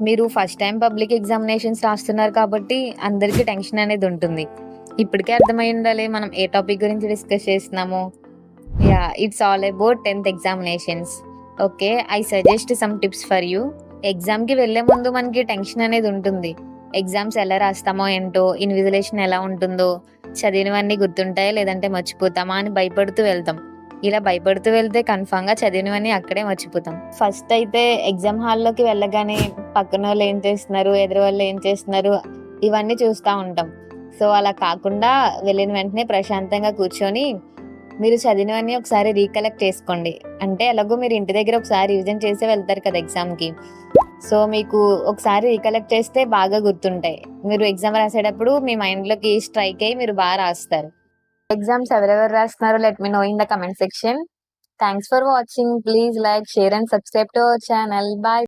మీరు first time public examinations రాస్తున్నారు కాబట్టి అందరికీ టెన్షన్ అనేది ఉంటుంది. ఇప్పటికే అర్థమై ఉండాలి మనం ఏ టాపిక్ గురించి డిస్కస్ చేస్తున్నామో. It's all about 10th examinations. Okay, I suggest some tips for you. ఎగ్జామ్కి వెళ్లే ముందు మనకి టెన్షన్ అనేది ఉంటుంది. ఎగ్జామ్స్ ఎలా రాస్తామో ఏంటో, ఇన్విజిలేషన్ ఎలా ఉంటుందో, చదివినవన్నీ గుర్తుంటాయా లేదంటే మర్చిపోతామా అని భయపడుతూ వెళ్తాం. ఇలా భయపడుతూ వెళ్తే కన్ఫామ్‌గా చదివినవన్నీ అక్కడే మర్చిపోతాం. ఫస్ట్ అయితే ఎగ్జామ్ హాల్‌లోకి వెళ్ళగానే పక్కనోళ్ళు ఏం చేస్తున్నారు, ఎదురు వాళ్ళు ఏం చేస్తున్నారు, ఇవన్నీ చూస్తా ఉంటాం. సో, అలా కాకుండా వెళ్ళిన వెంటనే ప్రశాంతంగా కూర్చొని మీరు చదివినవన్నీ ఒకసారి రీకలెక్ట్ చేసుకోండి. అంటే ఎలాగో మీరు ఇంటి దగ్గర ఒకసారి రివిజన్ చేసే వెళ్తారు కదా ఎగ్జామ్‌కి. సో, మీకు ఒకసారి రీకలెక్ట్ చేస్తే బాగా గుర్తుంటాయి. మీరు ఎగ్జామ్ రాసేటప్పుడు మీ మైండ్‌లోకి స్ట్రైక్ అయ్యి మీరు రాస్తారు. ఎగ్జామ్స్ ఎవరెవరు రాస్తున్నారో let me know in the comment section. Thanks for watching. Please like, share and subscribe to our channel. By.